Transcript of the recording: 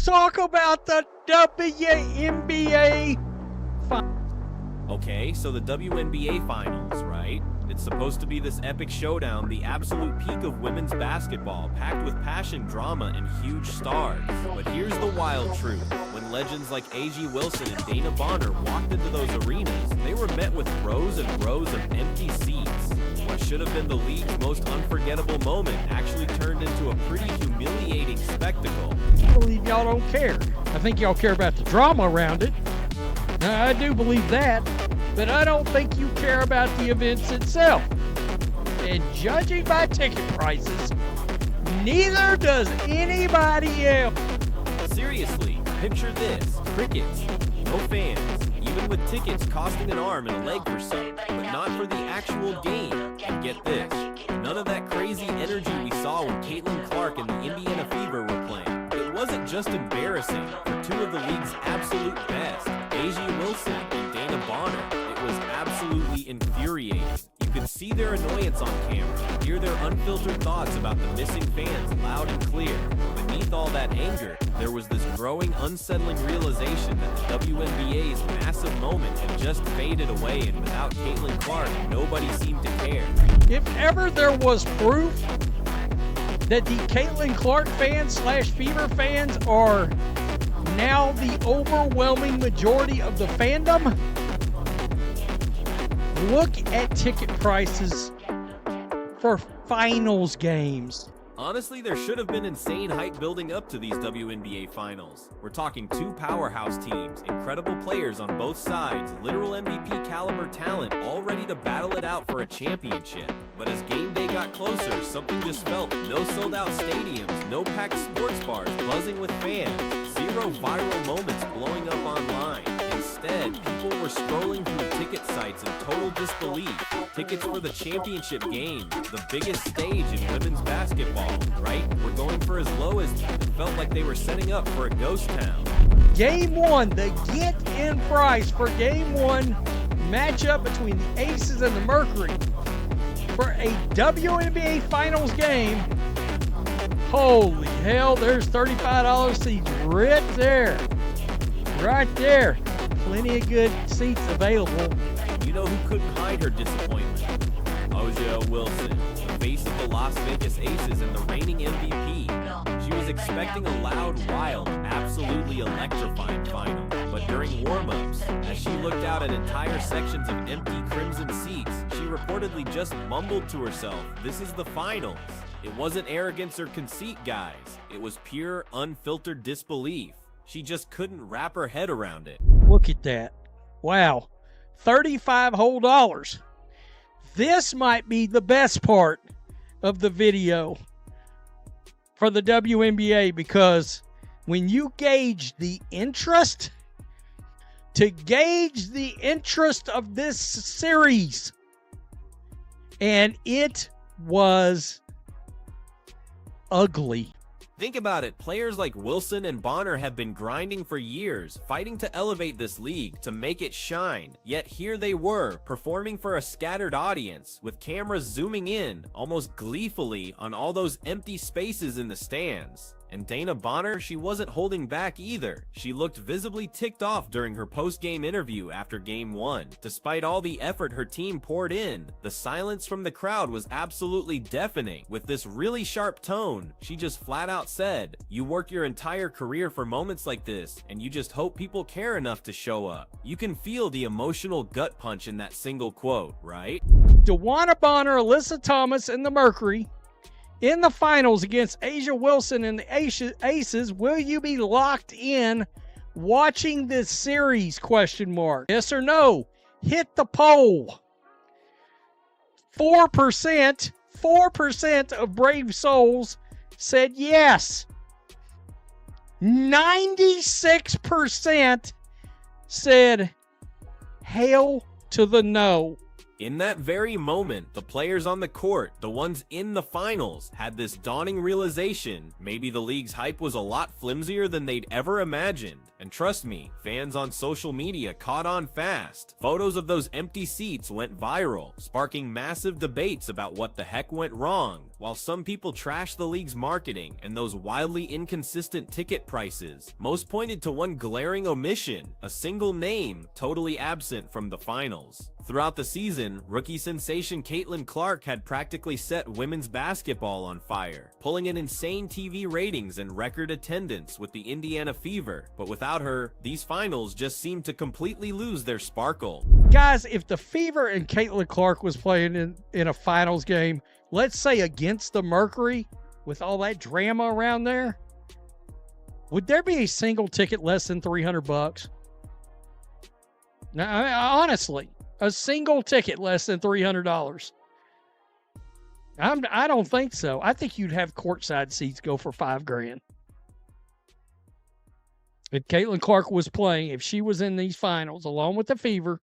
talk about the WNBA Finals. Okay, so the WNBA Finals, right? It's supposed to be this epic showdown, the absolute peak of women's basketball, packed with passion, drama, and huge stars. But here's the wild truth. When legends like A.G. Wilson and Dana Bonner walked into those arenas, they were met with rows and rows of empty seats. What should have been the league's most unforgettable moment actually turned into a pretty humiliating spectacle. I believe y'all don't care. I think y'all care about the drama around it. I do believe that, but I don't think you care about the events itself. And judging by ticket prices, neither does anybody else. Seriously, picture this. Crickets, no fans, even with tickets costing an arm and a leg for some, but not for the actual game. And get this, none of that crazy energy we saw when Caitlin Clark and the Indiana Fever were playing. It wasn't just embarrassing for two of the league's absolute best, A.G. Wilson and Dana Bonner. It was absolutely infuriating. You could see their annoyance on camera, hear their unfiltered thoughts about the missing fans loud and clear. Beneath all that anger, there was this growing, unsettling realization that the WNBA's massive moment had just faded away, and without Caitlin Clark, nobody seemed to care. If ever there was proof that the Caitlin Clark fans / Fever fans are now the overwhelming majority of the fandom, look at ticket prices for finals games. Honestly, there should have been insane hype building up to these WNBA Finals. We're talking two powerhouse teams, incredible players on both sides, literal MVP caliber talent, all ready to battle it out for a championship. But as game day got closer, something just felt. No sold-out stadiums, no packed sports bars buzzing with fans, zero viral moments blowing up online. Instead, people were scrolling through ticket sites in total disbelief. Tickets for the championship game, the biggest stage in women's basketball, right? We're going for as low as it felt like they were setting up for a ghost town. Game one, the get-in price for game one matchup between the Aces and the Mercury for a WNBA Finals game. Holy hell, there's $35 seats right there. Right there. Plenty of good seats available. You know who couldn't hide her disappointment? A.G. Wilson, the face of the Las Vegas Aces and the reigning MVP. She was expecting a loud, wild, absolutely electrifying final. But during warm-ups, as she looked out at entire sections of empty crimson seats, she reportedly just mumbled to herself, "This is the finals." It wasn't arrogance or conceit, guys. It was pure, unfiltered disbelief. She just couldn't wrap her head around it. Look at that. Wow. $35 whole. This might be the best part of the video for the WNBA, because when you gauge the interest, to gauge the interest of this series, and it was ugly. Think about it, players like Wilson and Bonner have been grinding for years, fighting to elevate this league, to make it shine. Yet here they were, performing for a scattered audience, with cameras zooming in, almost gleefully, on all those empty spaces in the stands. And Dana Bonner, she wasn't holding back either. She looked visibly ticked off during her post-game interview after Game 1. Despite all the effort her team poured in, the silence from the crowd was absolutely deafening. With this really sharp tone, she just flat out said, "You work your entire career for moments like this, and you just hope people care enough to show up." You can feel the emotional gut punch in that single quote, right? DeWanna Bonner, Alyssa Thomas, and the Mercury in the finals against A.G. Wilson and the Aces. Will you be locked in watching this series? ? Yes or no? Hit the poll. 4% of brave souls said yes. 96% said hail to the no. In that very moment, the players on the court, the ones in the finals, had this dawning realization maybe the league's hype was a lot flimsier than they'd ever imagined. And trust me, fans on social media caught on fast. Photos of those empty seats went viral, sparking massive debates about what the heck went wrong, while some people trashed the league's marketing and those wildly inconsistent ticket prices. Most pointed to one glaring omission, a single name totally absent from the finals. Throughout the season, rookie sensation Caitlin Clark had practically set women's basketball on fire, pulling in insane TV ratings and record attendance with the Indiana Fever. But without her, these finals just seemed to completely lose their sparkle. Guys, if the Fever and Caitlin Clark was playing in a finals game, let's say against the Mercury, with all that drama around there, would there be a single ticket less than $300? Now, honestly, a single ticket less than $300. I don't think so. I think you'd have courtside seats go for $5,000. If Caitlin Clark was playing, if she was in these finals along with the Fever,